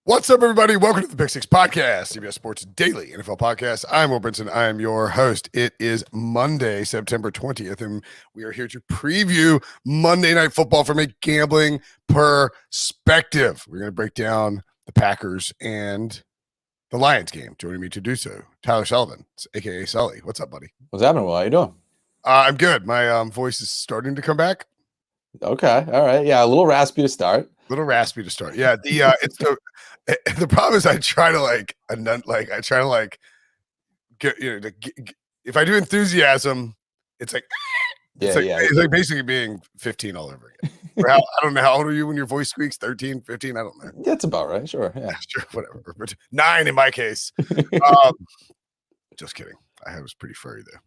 What's up, everybody? Welcome to the PickSix Podcast, CBS Sports Daily NFL Podcast. I'm Brinson. I am your host. It is Monday, September 20th, and we are here to preview Monday Night Football from a gambling perspective. We're going to break down the Packers and the Lions game. Joining me to do so, Tyler Sullivan, a.k.a. Sully. What's up, buddy? What's happening? Well, how you doing? I'm good. My voice is starting to come back. Okay. All right. Yeah, a little raspy to start. Little raspy to start. Yeah, it's the problem is I try to get if I do enthusiasm, it's like it's like basically being 15 all over again. I don't know, how old are you when your voice squeaks? 13, 15? I don't know. That's about right. Sure. Yeah. Sure, whatever. But 9 in my case. Just kidding. I was pretty furry though.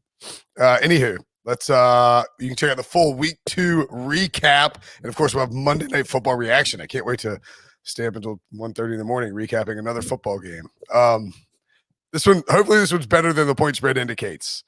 Anywho, let's you can check out the full week 2 recap, and of course we'll have Monday Night Football reaction. I can't wait to stay up until 1:30 in the morning recapping another football game. Hopefully this one's better than the point spread indicates.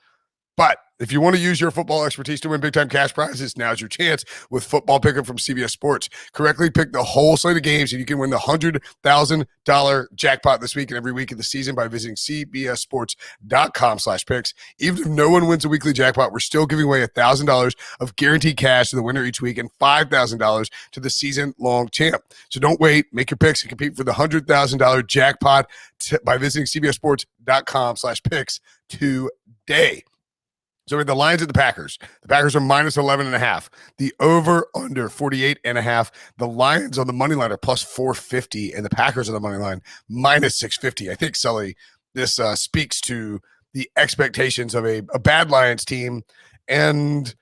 But if you want to use your football expertise to win big-time cash prizes, now's your chance with Football Pick'em from CBS Sports. Correctly pick the whole slate of games, and you can win the $100,000 jackpot this week and every week of the season by visiting cbssports.com/picks. Even if no one wins a weekly jackpot, we're still giving away $1,000 of guaranteed cash to the winner each week and $5,000 to the season-long champ. So don't wait. Make your picks and compete for the $100,000 jackpot by visiting cbssports.com/picks today. So with the Lions and the Packers are minus 11.5. The over under 48.5. The Lions on the money line are plus 450, and the Packers on the money line minus 650. I think, Sully, this speaks to the expectations of a bad Lions team, and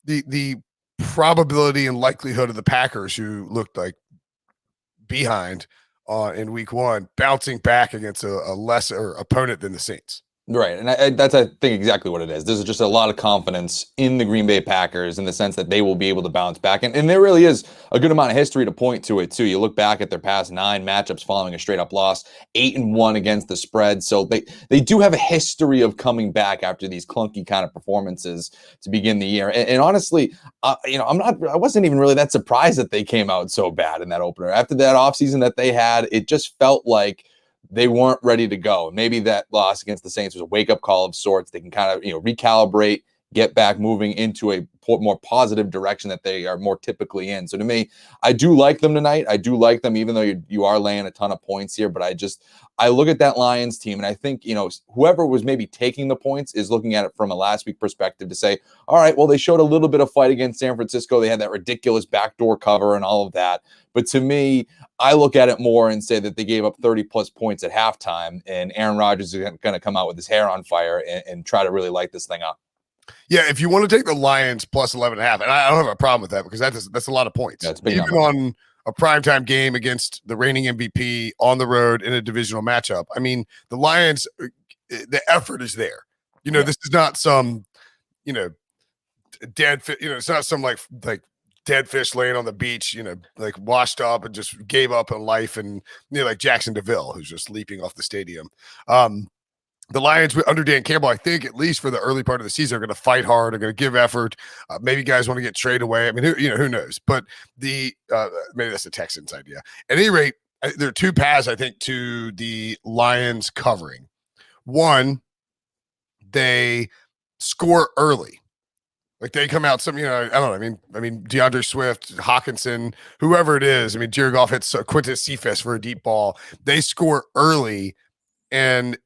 the probability and likelihood of the Packers, who looked like behind in week 1, bouncing back against a lesser opponent than the Saints. Right. And that's, I think, exactly what it is. There's just a lot of confidence in the Green Bay Packers in the sense that they will be able to bounce back. And there really is a good amount of history to point to it, too. You look back at their past 9 matchups following a straight-up loss, 8-1 against the spread. So they do have a history of coming back after these clunky kind of performances to begin the year. And honestly, I wasn't even really that surprised that they came out so bad in that opener. After that offseason that they had, it just felt like they weren't ready to go. Maybe that loss against the Saints was a wake-up call of sorts. They can kind of, recalibrate, get back moving into a more positive direction that they are more typically in. So to me, I do like them tonight. I do like them, even though you are laying a ton of points here. But I look at that Lions team, and I think, whoever was maybe taking the points is looking at it from a last week perspective to say, all right, well, they showed a little bit of fight against San Francisco. They had that ridiculous backdoor cover and all of that. But to me, I look at it more and say that they gave up 30-plus points at halftime, and Aaron Rodgers is going to come out with his hair on fire and try to really light this thing up. Yeah, if you want to take the Lions plus 11.5, and I don't have a problem with that because that's a lot of points. That's big even number. On a primetime game against the reigning MVP on the road in a divisional matchup. I mean, the Lions, the effort is there. This is not some, dead, it's not some like dead fish laying on the beach, like washed up and just gave up on life, and like Jackson DeVille, who's just leaping off the stadium. The Lions under Dan Campbell, I think, at least for the early part of the season, are going to fight hard, are going to give effort. Maybe guys want to get traded away. I mean, who knows? But maybe that's the Texans' idea. At any rate, there are 2 paths, I think, to the Lions covering. One, they score early. Like they come out I don't know. I mean, DeAndre Swift, Hawkinson, whoever it is. I mean, Jared Goff hits Quintus Cephas for a deep ball. They score early, and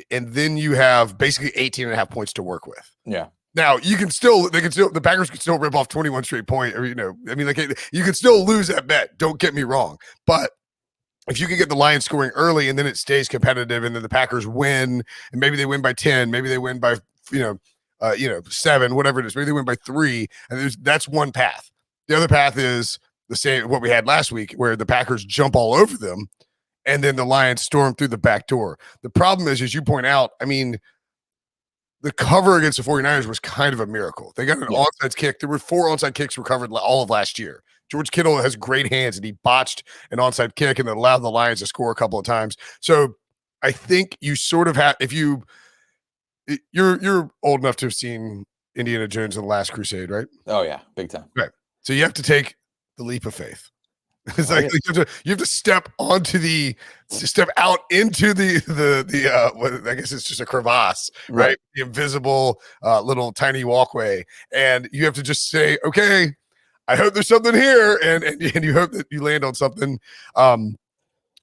then you have basically 18.5 points to work with. Yeah. Now the Packers can still rip off 21 straight points, or you can still lose that bet. Don't get me wrong, but if you can get the Lions scoring early and then it stays competitive, and then the Packers win, and maybe they win by 10, maybe they win by 7, whatever it is, maybe they win by 3, and that's one path. The other path is the same what we had last week, where the Packers jump all over them, and then the Lions storm through the back door. The problem is, as you point out, I mean, the cover against the 49ers was kind of a miracle. They got an onside kick. There were 4 onside kicks recovered all of last year. George Kittle has great hands, and he botched an onside kick and then allowed the Lions to score a couple of times. So I think you sort of have, if you're old enough to have seen Indiana Jones and the Last Crusade, right? Oh, yeah. Big time. Right. So you have to take the leap of faith. It's Oh, like yeah. you have to step step out into what, I guess it's just a crevasse, Right. right? The invisible little tiny walkway, and you have to just say, okay, I hope there's something here, and you hope that you land on something. I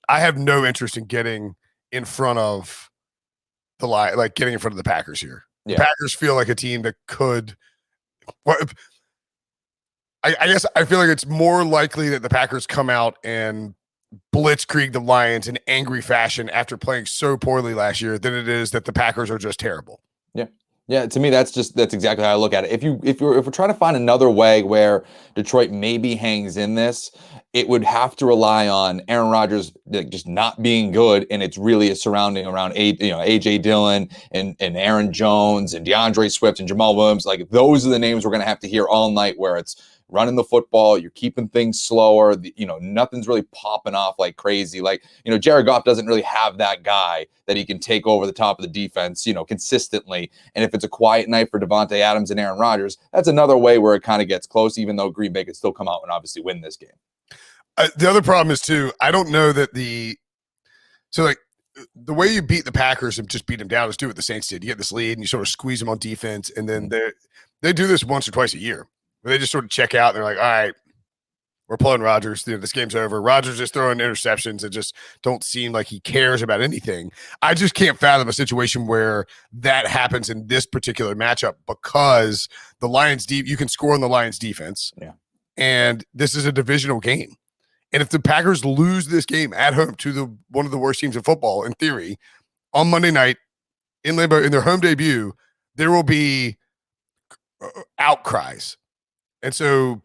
have no interest in getting in front of the line, like getting in front of the Packers here. The Yeah. Packers feel like a team that could. Well, I guess I feel like it's more likely that the Packers come out and blitzkrieg the Lions in angry fashion after playing so poorly last year than it is that the Packers are just terrible. Yeah. Yeah, to me that's exactly how I look at it. If we're trying to find another way where Detroit maybe hangs in this, it would have to rely on Aaron Rodgers just not being good, and it's really surrounding around AJ Dillon and Aaron Jones and DeAndre Swift and Jamal Williams. Like those are the names we're going to have to hear all night, where it's running the football, you're keeping things slower, nothing's really popping off like crazy. Like, Jared Goff doesn't really have that guy that he can take over the top of the defense, consistently. And if it's a quiet night for Devontae Adams and Aaron Rodgers, that's another way where it kind of gets close, even though Green Bay could still come out and obviously win this game. The other problem is too, I don't know that like the way you beat the Packers and just beat them down is do what the Saints did. You get this lead and you sort of squeeze them on defense, and then they do this once or twice a year where they just sort of check out and they're like, all right, we're pulling Rodgers. This game's over. Rodgers just throwing interceptions that just don't seem like he cares about anything. I just can't fathom a situation where that happens in this particular matchup, because the Lions you can score on the Lions defense. Yeah. And this is a divisional game. And if the Packers lose this game at home to one of the worst teams in football, in theory, on Monday night in Lambeau in their home debut, there will be outcries. And so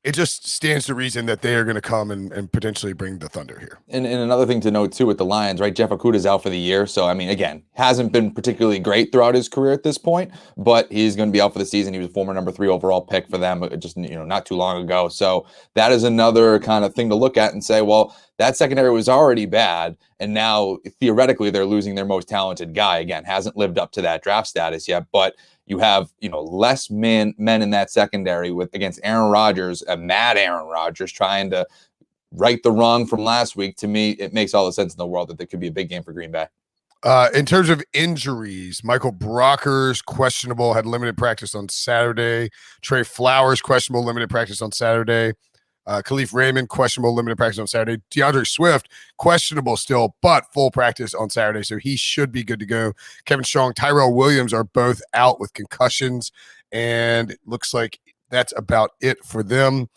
it just stands to reason that they are going to come and potentially bring the thunder here. And another thing to note too with the Lions, right? Jeff Okudah's out for the year, so I mean, again, hasn't been particularly great throughout his career at this point, but he's going to be out for the season. He was a former number 3 overall pick for them, just not too long ago. So that is another kind of thing to look at and say, well, that secondary was already bad, and now theoretically they're losing their most talented guy. Again, hasn't lived up to that draft status yet, but you have, less men in that secondary against Aaron Rodgers, a mad Aaron Rodgers trying to right the wrong from last week. To me, it makes all the sense in the world that there could be a big game for Green Bay. In terms of injuries, Michael Brockers, questionable, had limited practice on Saturday. Trey Flowers, questionable, limited practice on Saturday. Khalif Raymond, questionable, limited practice on Saturday. DeAndre Swift, questionable still, but full practice on Saturday, so he should be good to go. Kevin Strong, Tyrell Williams are both out with concussions, and it looks like that's about it for them.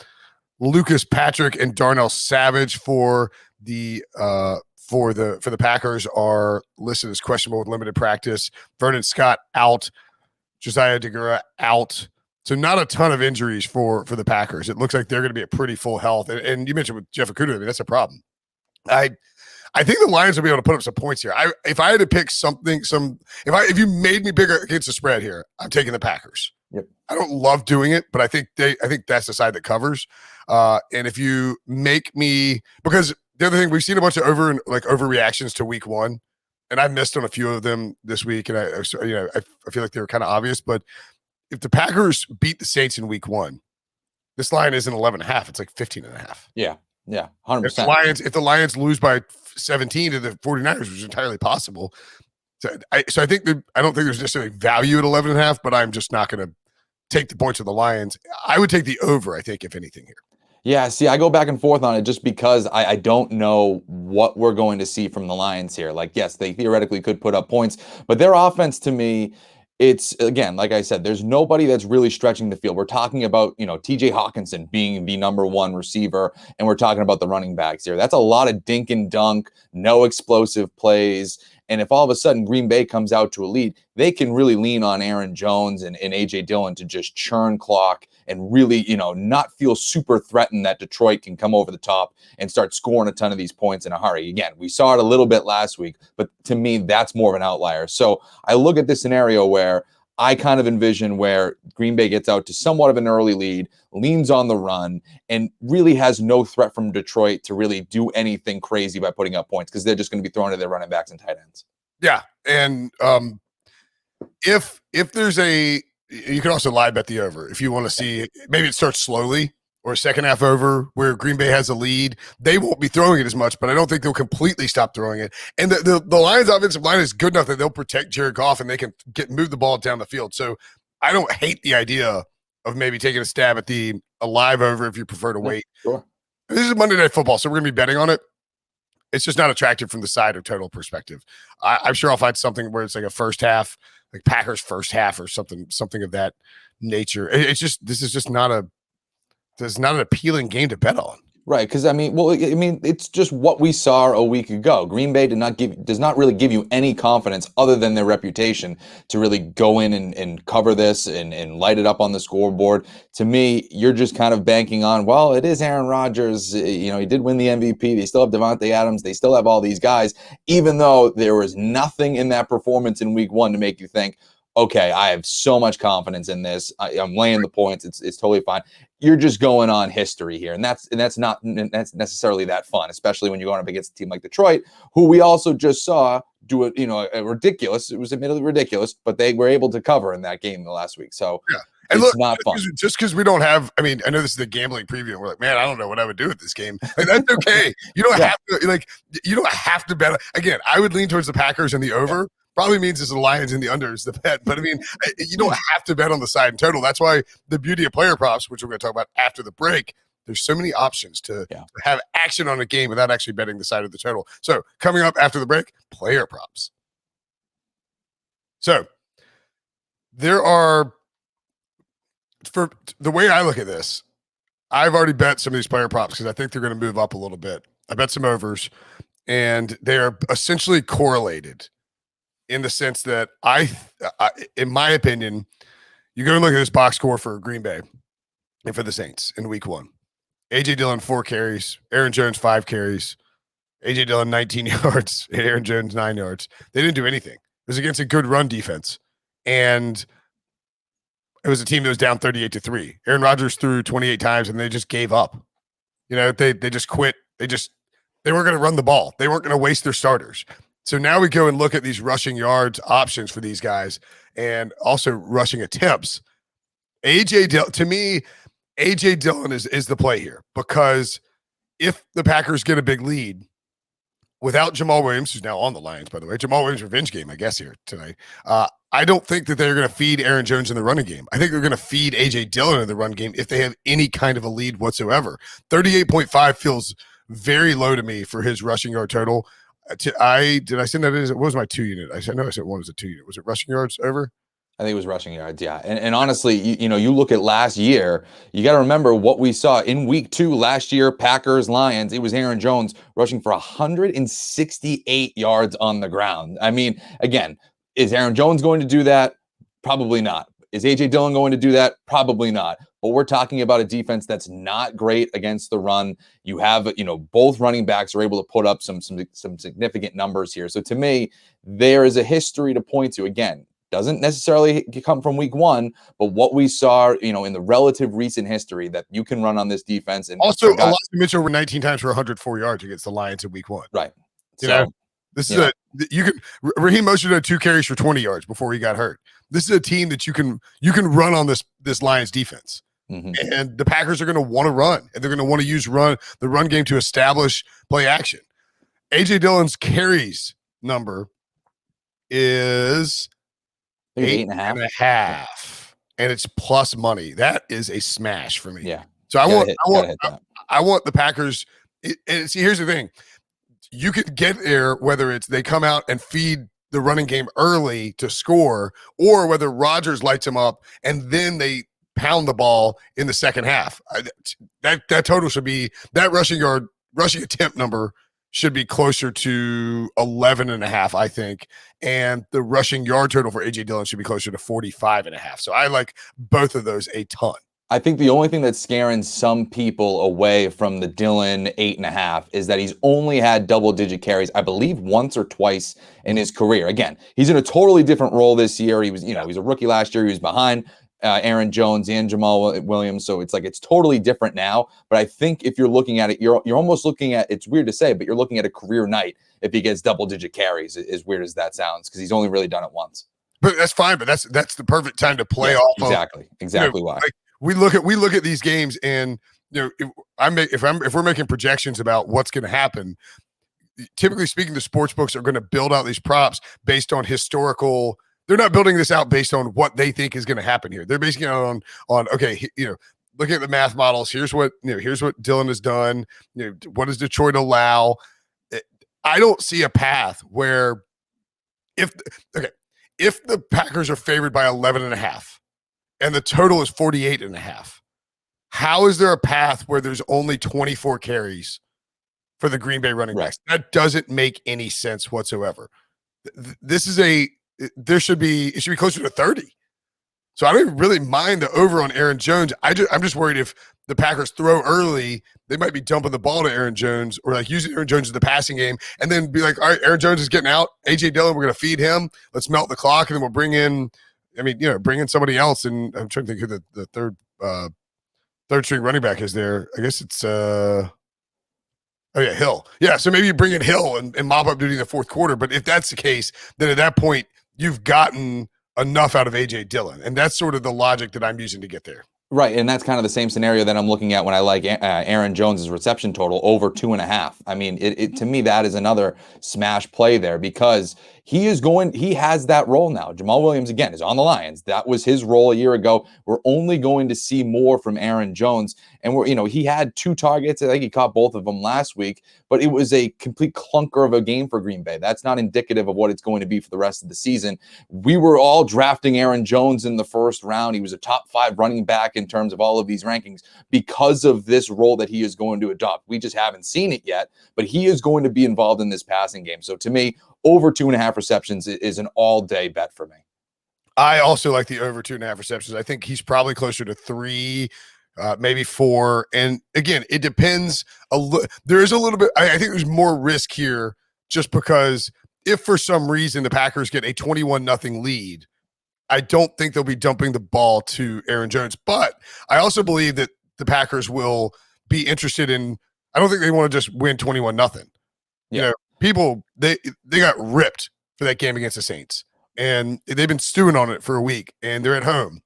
Lucas Patrick and Darnell Savage for the Packers are listed as questionable with limited practice. Vernon Scott out. Josiah Deguara out. So not a ton of injuries for the Packers. It looks like they're going to be at pretty full health. And you mentioned with Jeff Okudah, I mean, that's a problem. I think the Lions will be able to put up some points here. If I had to pick something, if you made me pick against the spread here, I'm taking the Packers. Yep. I don't love doing it, but I think that's the side that covers. And if you make me, because the other thing, we've seen a bunch of overreactions to week one, and I missed on a few of them this week, and I feel like they were kind of obvious, but if the Packers beat the Saints in week one, this line isn't 11.5. It's like 15.5. Yeah. Yeah. 100%. If the Lions lose by 17 to the 49ers, which is entirely possible. So I think I don't think there's necessarily value at 11.5, but I'm just not going to take the points of the Lions. I would take the over, I think, if anything here. Yeah, see, I go back and forth on it just because I don't know what we're going to see from the Lions here. Like, yes, they theoretically could put up points, but their offense, to me, it's, again, like I said, there's nobody that's really stretching the field. We're talking about, TJ Hawkinson being the number 1 receiver, and we're talking about the running backs here. That's a lot of dink and dunk, no explosive plays. And if all of a sudden Green Bay comes out to a lead, they can really lean on Aaron Jones and AJ Dillon to just churn clock and really, not feel super threatened that Detroit can come over the top and start scoring a ton of these points in a hurry. Again, we saw it a little bit last week, but to me, that's more of an outlier. So I look at this scenario where I kind of envision where Green Bay gets out to somewhat of an early lead, leans on the run, and really has no threat from Detroit to really do anything crazy by putting up points, because they're just going to be throwing to their running backs and tight ends. Yeah, and if there's you can also live bet the over if you want to see, maybe it starts slowly, or a second half over where Green Bay has a lead, they won't be throwing it as much, but I don't think they'll completely stop throwing it. And the Lions offensive line is good enough that they'll protect Jared Goff and they can move the ball down the field. So I don't hate the idea of maybe taking a stab at a live over if you prefer to wait. Sure. This is Monday Night Football, so we're going to be betting on it. It's just not attractive from the side or total perspective. I'm sure I'll find something where it's like a first half, like Packers first half or something of that nature. This is just not an appealing game to bet on. Right, because it's just what we saw a week ago. Green Bay does not really give you any confidence other than their reputation to really go in and cover this and light it up on the scoreboard. To me, you're just kind of banking on, well, it is Aaron Rodgers. He did win the MVP. They still have Devontae Adams. They still have all these guys, even though there was nothing in that performance in week one to make you think, okay, I have so much confidence in this. I'm laying the points. It's totally fine. You're just going on history here, and that's not necessarily that fun, especially when you're going up against a team like Detroit, who we also just saw do a ridiculous. It was admittedly ridiculous, but they were able to cover in that game the last week. So yeah. And it's not fun. Just because we don't have, I know this is the gambling preview, and we're like, man, I don't know what I would do with this game. Like, that's okay. You don't have to you don't have to bet. Again, I would lean towards the Packers and the over. Yeah. Probably means it's the Lions and the under is the bet. But you don't have to bet on the side and total. That's why the beauty of player props, which we're going to talk about after the break, there's so many options to have action on a game without actually betting the side of the total. So coming up after the break, player props. So there are, for the way I look at this, I've already bet some of these player props because I think they're going to move up a little bit. I bet some overs, and they are essentially correlated in the sense that in my opinion, you go and look at this box score for Green Bay and for the Saints in week one. A.J. Dillon, 4 carries. Aaron Jones, 5 carries. A.J. Dillon, 19 yards. Aaron Jones, 9 yards. They didn't do anything. It was against a good run defense. And it was a team that was down 38-3. Aaron Rodgers threw 28 times, and they just gave up. They just quit. They weren't going to run the ball. They weren't going to waste their starters. So now we go and look at these rushing yards options for these guys and also rushing attempts. To me, A.J. Dillon is the play here, because if the Packers get a big lead without Jamal Williams, who's now on the Lions, by the way, Jamal Williams' revenge game, I guess, here tonight, I don't think that they're going to feed Aaron Jones in the running game. I think they're going to feed A.J. Dillon in the run game if they have any kind of a lead whatsoever. 38.5 feels very low to me for his rushing yard total. Did I send that in? What was my 2 unit? I know I said one was a 2 unit. Was it rushing yards over? I think it was rushing yards, yeah. And honestly, you look at last year, you got to remember what we saw in week 2 last year, Packers, Lions. It was Aaron Jones rushing for 168 yards on the ground. Again, is Aaron Jones going to do that? Probably not. Is A.J. Dillon going to do that? Probably not. But we're talking about a defense that's not great against the run. You have, both running backs are able to put up some significant numbers here. So to me, there is a history to point to. Again, doesn't necessarily come from week one, but what we saw, in the relative recent history that you can run on this defense. And also, Elijah Mitchell were 19 times for 104 yards against the Lions in week one. Right. This is Raheem Mostert had 2 carries for 20 yards before he got hurt. This is a team that you can run on this Lions defense. Mm-hmm. And the Packers are going to want to run, and they're going to want to use the run game to establish play action. A.J. Dillon's carries number is 8.5, and it's plus money. That is a smash for me. Yeah. So I want the Packers. And see, here's the thing: you could get there whether it's they come out and feed the running game early to score, or whether Rodgers lights them up and then they pound the ball in the second half. That total should be, that rushing attempt number should be closer to 11.5, I think. And the rushing yard total for A.J. Dillon should be closer to 45.5. So I like both of those a ton. I think the only thing that's scaring some people away from the Dillon 8.5 is that he's only had double-digit carries, I believe, once or twice in his career. Again, he's in a totally different role this year. He was, he was a rookie last year. He was behind Aaron Jones and Jamal Williams. So it's like, it's totally different now. But I think if you're looking at it, you're almost looking at, it's weird to say, but you're looking at a career night if he gets double-digit carries, as weird as that sounds, because he's only really done it once. But that's fine. But that's the perfect time to play off. Exactly. Why. Like, we look at these games, and if we're making projections about what's going to happen, typically speaking, the sports books are going to build out these props based on historical. They're not building this out based on what they think is going to happen here. They're basing it on okay, looking at the math models. Here's what Dylan has done. What does Detroit allow? I don't see a path where if the Packers are favored by 11.5 and the total is 48.5, how is there a path where there's only 24 carries for the Green Bay running backs? That doesn't make any sense whatsoever. It should be closer to 30. So I don't even really mind the over on Aaron Jones. I'm just worried if the Packers throw early, they might be dumping the ball to Aaron Jones or like using Aaron Jones in the passing game and then be like, all right, Aaron Jones is getting out. A.J. Dillon, we're going to feed him. Let's melt the clock, and then we'll bring in somebody else. And I'm trying to think who the third string running back is there. I guess it's Hill. Yeah, so maybe you bring in Hill and mop up duty in the fourth quarter. But if that's the case, then at that point, you've gotten enough out of A.J. Dillon. And that's sort of the logic that I'm using to get there. Right, and that's kind of the same scenario that I'm looking at when I like Aaron Jones's reception total over 2.5. I mean, to me, that is another smash play there because he has that role now. Jamal Williams, again, is on the Lions. That was his role a year ago. We're only going to see more from Aaron Jones. And he had 2 targets. I think he caught both of them last week, but it was a complete clunker of a game for Green Bay. That's not indicative of what it's going to be for the rest of the season. We were all drafting Aaron Jones in the first round. He was a top 5 running back in terms of all of these rankings because of this role that he is going to adopt. We just haven't seen it yet, but he is going to be involved in this passing game. So to me, over 2.5 receptions is an all-day bet for me. I also like the over 2.5 receptions. I think he's probably closer to 3, maybe 4. And again, it depends. There is a little bit. I think there's more risk here just because if for some reason the Packers get a 21-0 lead, I don't think they'll be dumping the ball to Aaron Jones. But I also believe that the Packers will be interested in. I don't think they want to just win 21-0. Yeah. People they got ripped for that game against the Saints, and they've been stewing on it for a week, and they're at home.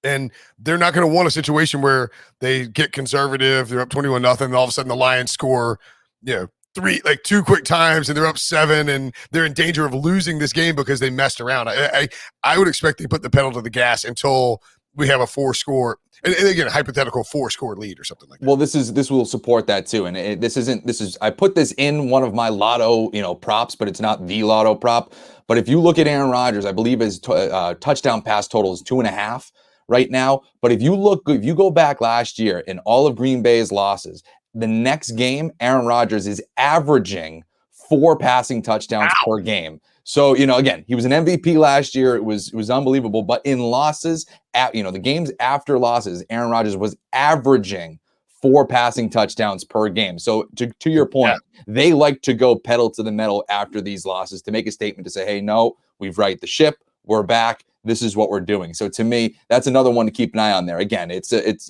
And they're not going to want a situation where they get conservative, they're up 21-0, and all of a sudden the Lions score, 2 quick times, and they're up 7, and they're in danger of losing this game because they messed around. I would expect they put the pedal to the gas until we have a 4-score, and again, a hypothetical 4-score lead or something like that. Well, this will support that too, and I put this in one of my lotto props, but it's not the lotto prop. But if you look at Aaron Rodgers, I believe his touchdown pass total is 2.5 right now. But if you go back last year in all of Green Bay's losses, the next game, Aaron Rodgers is averaging 4 passing touchdowns per game. So, again, he was an MVP last year. It was unbelievable. But in losses, the games after losses, Aaron Rodgers was averaging 4 passing touchdowns per game. So to your point, they like to go pedal to the metal after these losses to make a statement to say, hey, no, we've righted the ship. We're back. This is what we're doing. So to me, that's another one to keep an eye on there. Again,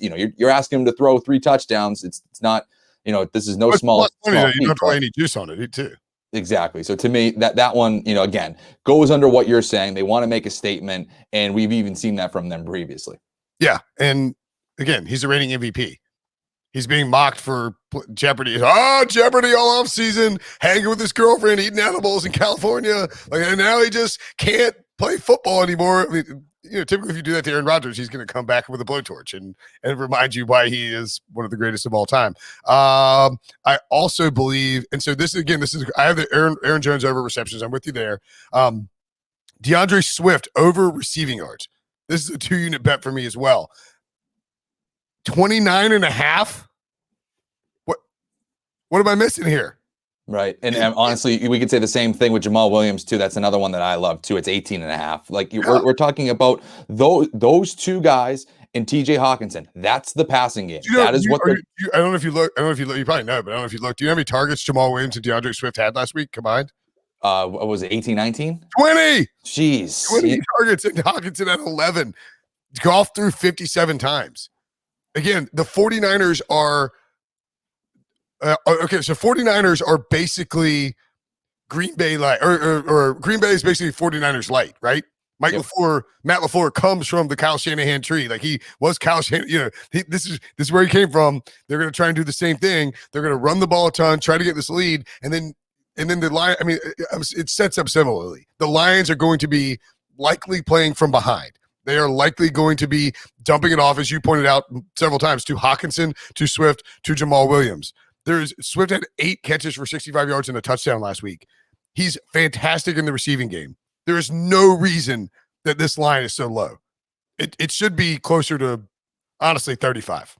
you're asking him to throw 3 touchdowns. It's not, this is no small. You don't have to lay any juice on it too. Exactly. So to me, that one, again, goes under what you're saying. They want to make a statement, and we've even seen that from them previously. Yeah, and again, he's a reigning MVP. He's being mocked for Jeopardy. Jeopardy all off season, hanging with his girlfriend, eating edibles in California. And now he just can't play football anymore. I mean, typically if you do that to Aaron Rodgers, he's going to come back with a blowtorch and remind you why he is one of the greatest of all time. I also believe, and so this is I have the Aaron Jones over receptions. I'm with you there. DeAndre Swift over receiving yards. This is a 2-unit bet for me as well. 29.5. What am I missing here? Right. And honestly, we could say the same thing with Jamal Williams too. That's another one that I love too. It's 18.5. Like we're talking about those 2 guys and TJ Hawkinson. That's the passing game. That is what I don't know if you look. You probably know, but I don't know if you look. Do you know how many targets Jamal Williams and DeAndre Swift had last week combined? What was it? 18, 19? 20. Jeez. 20 targets, and Hawkinson at 11. Golf through 57 times. Again, the 49ers are okay. So 49ers are basically Green Bay light, or Green Bay is basically 49ers light, right? Matt LaFleur comes from the Kyle Shanahan tree. Like he was Kyle Shanahan. This is where he came from. They're going to try and do the same thing. They're going to run the ball a ton, try to get this lead, and then the Lions. I mean, it sets up similarly. The Lions are going to be likely playing from behind. They are likely going to be dumping it off, as you pointed out several times, to Hawkinson, to Swift, to Jamal Williams. Swift had 8 catches for 65 yards and a touchdown last week. He's fantastic in the receiving game. There is no reason that this line is so low. It should be closer to, honestly, 35.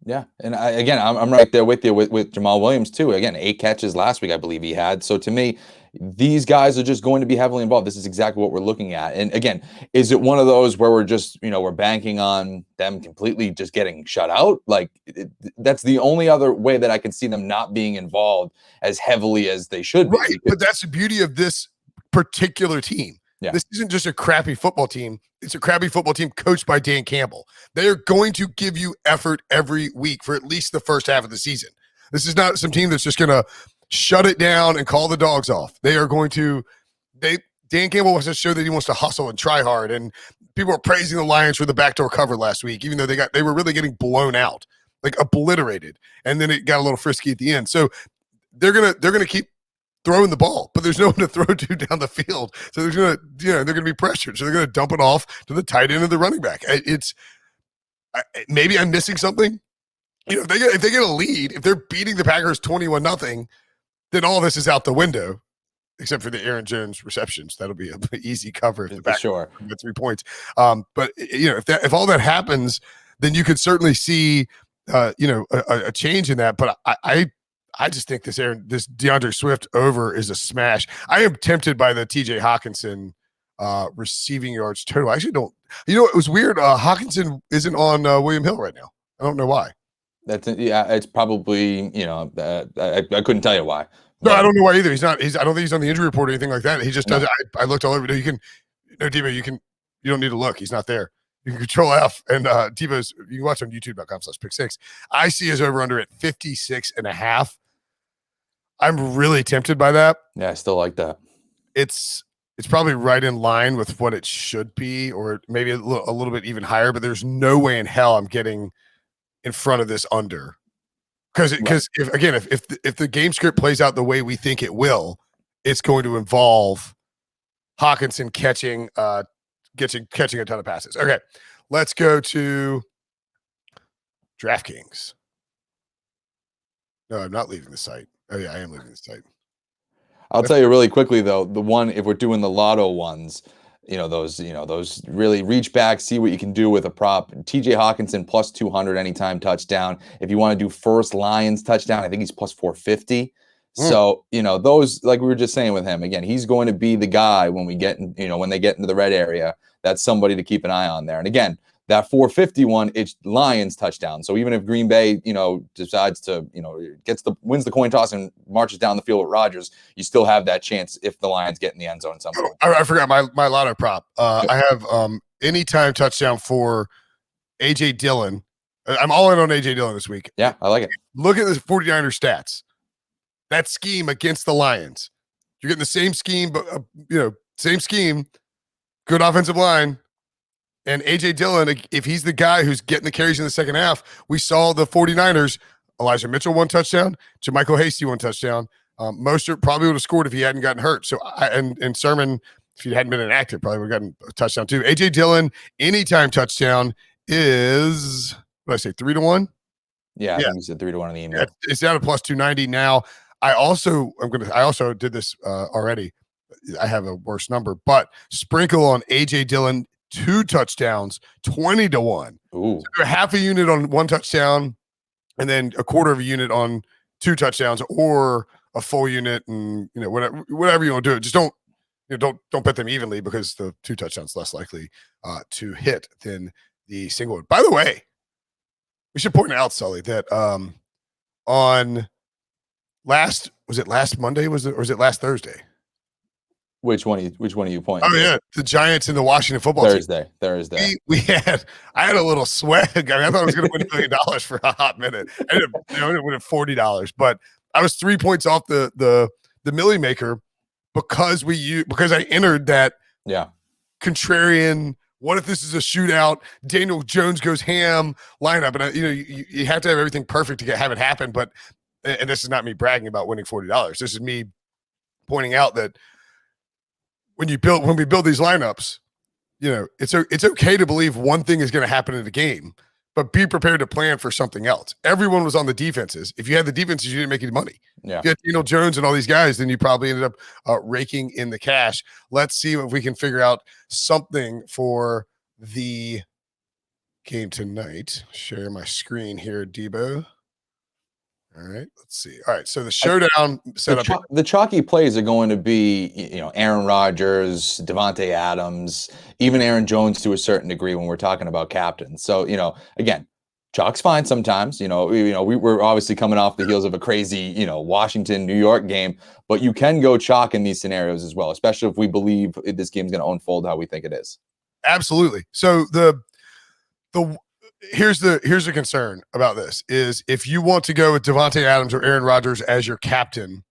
Yeah, and I'm right there with you with Jamal Williams too. Again, 8 catches last week, I believe he had. So to me, these guys are just going to be heavily involved. This is exactly what we're looking at. And again, is it one of those where we're just, we're banking on them completely just getting shut out? Like that's the only other way that I can see them not being involved as heavily as they should be. Right, but that's the beauty of this particular team. Yeah. This isn't just a crappy football team. It's a crappy football team coached by Dan Campbell. They are going to give you effort every week for at least the first half of the season. This is not some team that's just going to shut it down and call the dogs off. They are going to Dan Campbell wants to show that he wants to hustle and try hard. And people are praising the Lions for the backdoor cover last week, even though they were really getting blown out, like obliterated. And then it got a little frisky at the end. So they're gonna keep throwing the ball, but there's no one to throw to down the field. So they're gonna be pressured. So they're gonna dump it off to the tight end of the running back. Maybe I'm missing something. If they get a lead, if they're beating the Packers 21-0, then all this is out the window, except for the Aaron Jones receptions. That'll be an easy cover if the Packers get 3 points. But if all that happens, then you could certainly see a change in that. But I just think this DeAndre Swift over is a smash. I am tempted by the TJ Hawkinson receiving yards total. I actually don't. It was weird. Hawkinson isn't on William Hill right now. I don't know why. It's probably I couldn't tell you why. No, I don't know why either. He's not. I don't think he's on the injury report or anything like that. He just does. I looked all over. Devo, you don't need to look. He's not there. You can control F and Devo's. You can watch on YouTube.com/PickSix. I see his over under at 56.5. I'm really tempted by that. Yeah, I still like that. It's probably right in line with what it should be, or maybe a little bit even higher. But there's no way in hell I'm getting in front of this under, because if the game script plays out the way we think it will, it's going to involve Hawkinson catching a ton of passes. Okay, let's go to DraftKings. No, I'm not leaving the site. Oh yeah, I am leaving the site. I'll tell you really quickly though, the one, if we're doing the lotto ones, those really reach back, see what you can do with a prop. TJ Hawkinson plus 200 anytime touchdown. If you want to do first Lions touchdown, I think he's plus 450. So, those, like we were just saying with him, again, he's going to be the guy when we get, when they get into the red area. That's somebody to keep an eye on there. And again, that 451, it's Lions touchdown. So even if Green Bay, decides to, wins the coin toss and marches down the field with Rodgers, you still have that chance if the Lions get in the end zone somehow. I forgot my lotto prop. I have anytime touchdown for AJ Dillon. I'm all in on AJ Dillon this week. Yeah, I like it. Look at the 49ers stats. That scheme against the Lions. You're getting the same scheme, but same scheme, good offensive line. And A.J. Dillon, if he's the guy who's getting the carries in the second half, we saw the 49ers, Elijah Mitchell 1 touchdown, Jermichael Hasty 1 touchdown. Mostert probably would have scored if he hadn't gotten hurt. So, and Sermon, if he hadn't been inactive, probably would have gotten a touchdown too. A.J. Dillon, anytime touchdown is, what did I say, 3-1? Yeah, I think he said 3-1 in the email. It's down to plus 290 now. I also did this already. I have a worse number, but sprinkle on A.J. Dillon 2 touchdowns, 20-1. Ooh. So half a unit on 1 touchdown, and then a quarter of a unit on 2 touchdowns, or a full unit, and whatever you want to do. Just don't bet them evenly, because the 2 touchdowns less likely to hit than the single one. By the way, we should point out, Sully, that on last Monday or was it last Thursday? Which one are you pointing? Oh yeah, the Giants and the Washington football Thursday. team. Thursday. I had a little swag. I mean, I thought I was going to win $1 million for a hot minute. I ended up winning $40, but I was 3 points off the Millie Maker because I entered that. Yeah. contrarian, what if this is a shootout, Daniel Jones goes ham lineup. And you have to have everything perfect to have it happen. But, and this is not me bragging about winning $40. This is me pointing out that when we build these lineups, it's okay to believe one thing is going to happen in the game, but be prepared to plan for something else. Everyone was on the defenses. If you had the defenses, you didn't make any money. Yeah. If you had Daniel Jones and all these guys, then you probably ended up raking in the cash. Let's see if we can figure out something for the game tonight. Share my screen here, Debo. All right, let's see. All right, so the showdown setup. The chalky plays are going to be, Aaron Rodgers, Devontae Adams, even Aaron Jones to a certain degree when we're talking about captains. So, again, chalk's fine sometimes. We're obviously coming off the heels of a crazy, Washington, New York game, but you can go chalk in these scenarios as well, especially if we believe this game's going to unfold how we think it is. Absolutely. So here's the concern about this is if you want to go with Devontae Adams or Aaron Rodgers as your captain,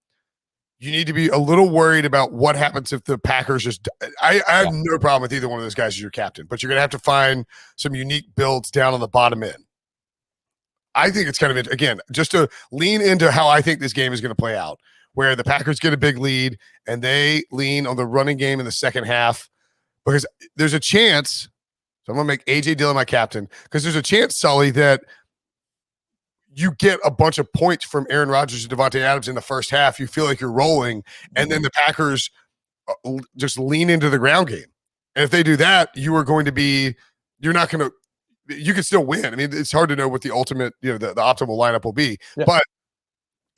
you need to be a little worried about what happens if the Packers just I have no problem with either one of those guys as your captain, but you're going to have to find some unique builds down on the bottom end. I think it's kind of, again, just to lean into how I think this game is going to play out, where the Packers get a big lead and they lean on the running game in the second half, because there's a chance. So I'm going to make A.J. Dillon my captain because there's a chance, Sully, that you get a bunch of points from Aaron Rodgers and Devontae Adams in the first half. You feel like you're rolling, and then the Packers just lean into the ground game. And if they do that, you're not going to – you can still win. I mean, it's hard to know what the ultimate, the optimal lineup will be. Yeah. But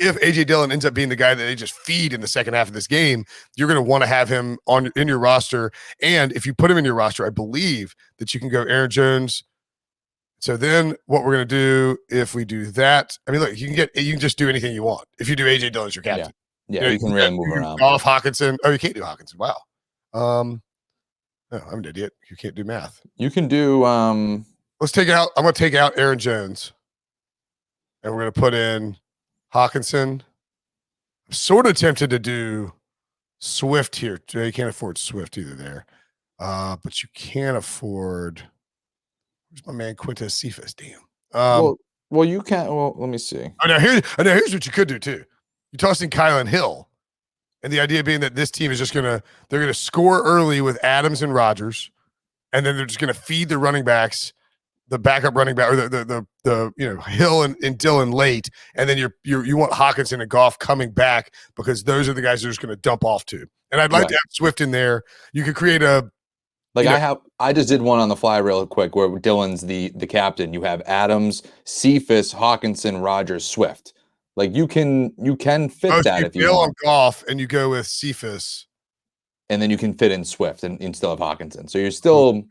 if A.J. Dillon ends up being the guy that they just feed in the second half of this game, you're going to want to have him in your roster. And if you put him in your roster, I believe that you can go Aaron Jones. So then what we're going to do if we do that, I mean, look, you can just do anything you want. If you do A.J. Dillon as your captain. Yeah, you can really move around. Off Hawkinson. Oh, you can't do Hawkinson. Wow. No, I'm an idiot. You can't do math. You can do let's take out, I'm going to take out Aaron Jones. And we're going to put in Hawkinson. I'm sort of tempted to do Swift here. You can't afford Swift either there. But you can't afford. Where's my man Quintez Cephas? Damn. Well, you can't. Well, let me see. Here's what you could do too. You toss in Kylan Hill, and the idea being that this team is just they're gonna score early with Adams and Rodgers, and then they're just gonna feed the running backs, the backup running back, or the Hill and Dillon late, and then you want Hawkinson and Goff coming back because those are the guys they're just going to dump off to. And I'd like to have Swift in there. You could create I just did one on the fly real quick where Dillon's the captain. You have Adams, Cephas, Hawkinson, Rodgers, Swift. Like you can fit that if you want. On Goff and you go with Cephas. And then you can fit in Swift and still have Hawkinson. So you're still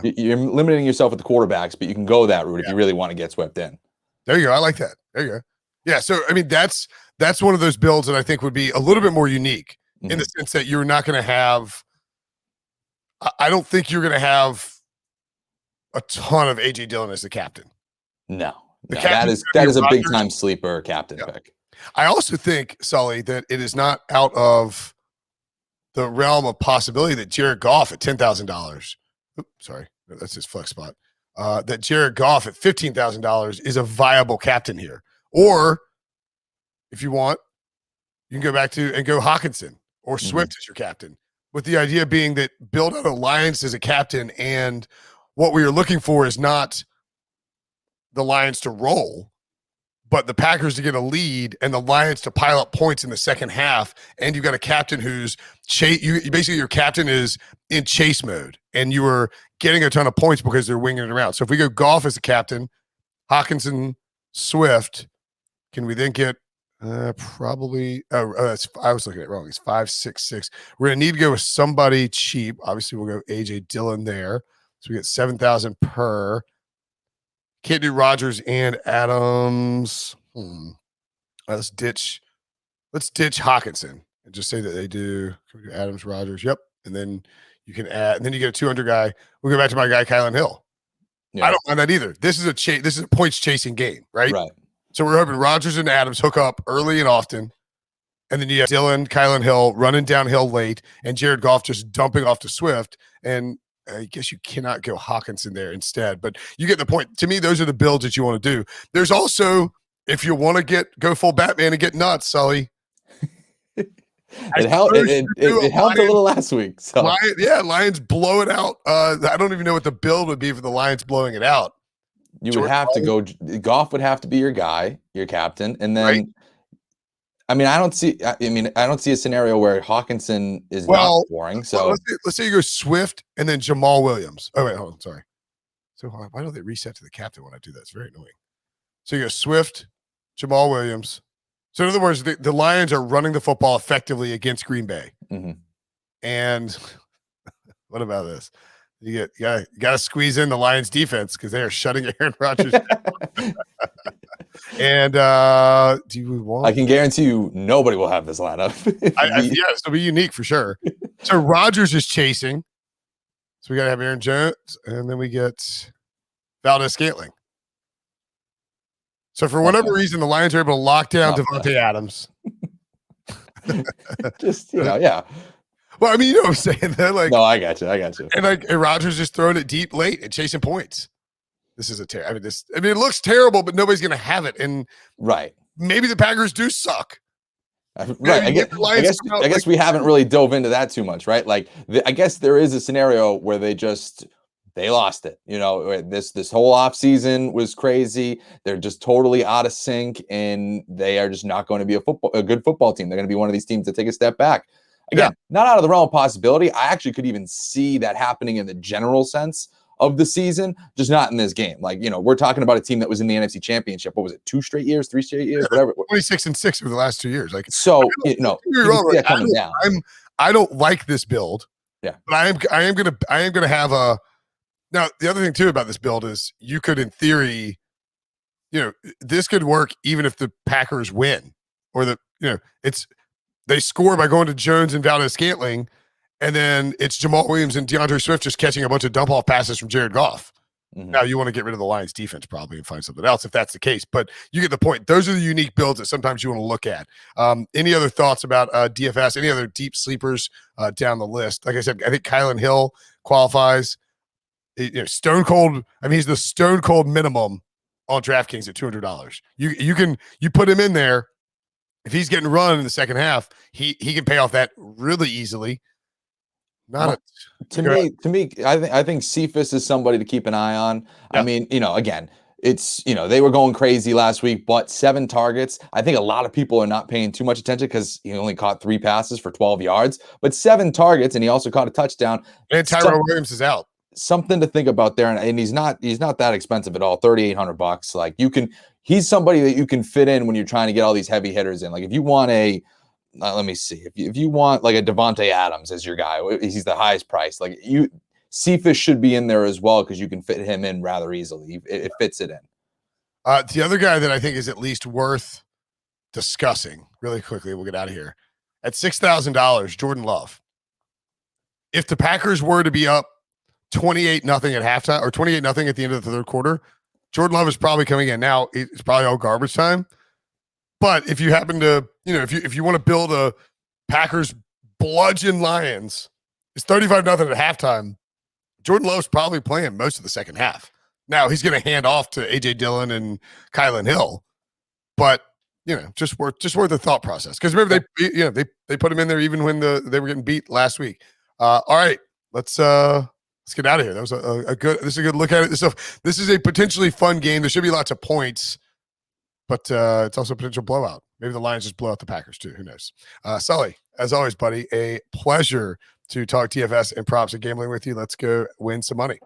you're limiting yourself with the quarterbacks, but you can go that route if you really want to get Swift in. There you go. I like that. There you go. Yeah. So I mean, that's one of those builds that I think would be a little bit more unique in the sense that you're not going to have. I don't think you're going to have a ton of A.J. Dillon as the captain. No, that is a big time sleeper captain pick. I also think, Sully, that it is not out of the realm of possibility that Jared Goff at $10,000. Sorry, that's his flex spot. That Jared Goff at $15,000 is a viable captain here. Or if you want, you can go back to and go Hawkinson or Swift as your captain. With the idea being that build out alliance as a captain, and what we are looking for is not the Lions to roll, but the Packers to get a lead and the Lions to pile up points in the second half. And you've got a captain who's basically your captain is in chase mode and you are getting a ton of points because they're winging it around. So if we go Goff as a captain, Hawkinson, Swift, can we then get probably, I was looking at it wrong. It's 5-6-6. We're going to need to go with somebody cheap. Obviously we'll go A.J. Dillon there. So we get 7,000 per. Can't do Rodgers and Adams. Let's ditch Hawkinson and just say that they do. Can we do Adams, Rodgers? Yep. And then you can add, and then you get a 200 guy. We'll go back to my guy, Kylan Hill. Yeah. I don't mind that either. This is a points chasing game, right? Right. So we're hoping Rodgers and Adams hook up early and often. And then you have Dillon, Kylan Hill running downhill late, and Jared Goff just dumping off to Swift. And I guess you cannot go Hawkinson there instead, but you get the point. To me, those are the builds that you want to do. There's also, if you want to go full Batman and get nuts, Sully. It helped. It helped a little last week. So Lions blow it out. I don't even know what the build would be for the Lions blowing it out. You would have to go. Goff would have to be your guy, your captain, and then. Right. I mean, I don't see a scenario where Hawkinson is not scoring. So let's say you go Swift and then Jamal Williams. Oh wait, hold on, sorry. So why don't they reset to the captain when I do that? It's very annoying. So you go Swift, Jamal Williams. So in other words, the Lions are running the football effectively against Green Bay. Mm-hmm. And what about this? You got to squeeze in the Lions defense because they are shutting Aaron Rodgers down. And do you want? I can guarantee you nobody will have this lineup. This will be unique for sure. So Rodgers is chasing. So we got to have Aaron Jones, and then we get Valdez-Scantling. So for whatever reason, the Lions are able to lock down Devontae Adams. Just yeah. Well, I mean, you know what I'm saying? They're like, no, I got you. And Rodgers just throwing it deep late and chasing points. This is it looks terrible, but nobody's going to have it. And right, maybe the Packers do suck. Right. I guess we haven't really dove into that too much, right? Like, I guess there is a scenario where they lost it. This whole offseason was crazy. They're just totally out of sync, and they are just not going to be a good football team. They're going to be one of these teams that take a step back. Again, not out of the realm of possibility. I actually could even see that happening in the general sense of the season, just not in this game. Like, we're talking about a team that was in the NFC Championship. What was it? 3 straight years, whatever. 26-6 for the last 2 years. Like, so, coming down. I don't like this build. Yeah, but I am gonna have a. Now, the other thing too about this build is you could, in theory, this could work even if the Packers win, or they score by going to Jones and Valdez-Scantling, and then it's Jamal Williams and DeAndre Swift just catching a bunch of dump-off passes from Jared Goff. Mm-hmm. Now, you want to get rid of the Lions defense probably and find something else if that's the case, but you get the point. Those are the unique builds that sometimes you want to look at. Any other thoughts about DFS, any other deep sleepers down the list? Like I said, I think Kylan Hill qualifies. Stone cold. I mean, he's the stone cold minimum on DraftKings at $200. You put him in there. If he's getting run in the second half, he can pay off that really easily. To me, I think Cephas is somebody to keep an eye on. Yeah. I mean, again, it's they were going crazy last week, but 7 targets. I think a lot of people are not paying too much attention because he only caught 3 passes for 12 yards, but 7 targets, and he also caught a touchdown. And Tyrell Williams is out. Something to think about there, and he's not that expensive at all. $3,800. Like, he's somebody that you can fit in when you're trying to get all these heavy hitters in. Like, if you want let me see, if you want like a Devontae Adams as your guy, he's the highest price. Like, Cephas should be in there as well because you can fit him in rather easily. It fits it in. The other guy that I think is at least worth discussing really quickly, we'll get out of here, at $6,000, Jordan Love. If the Packers were to be up 28-0 at halftime or 28-0 at the end of the third quarter, Jordan Love is probably coming in. Now, it's probably all garbage time. But if you happen to, if you want to build a Packers bludgeon Lions, it's 35-0 at halftime. Jordan Love's probably playing most of the second half. Now, he's going to hand off to A.J. Dillon and Kylan Hill. But, just worth the thought process. Because remember, they put him in there even when they were getting beat last week. All right, let's get out of here. That was a good look at it. This is a potentially fun game. There should be lots of points, but it's also a potential blowout. Maybe the Lions just blow out the Packers too. Who knows? Sully, as always, buddy, a pleasure to talk TFS and props and gambling with you. Let's go win some money.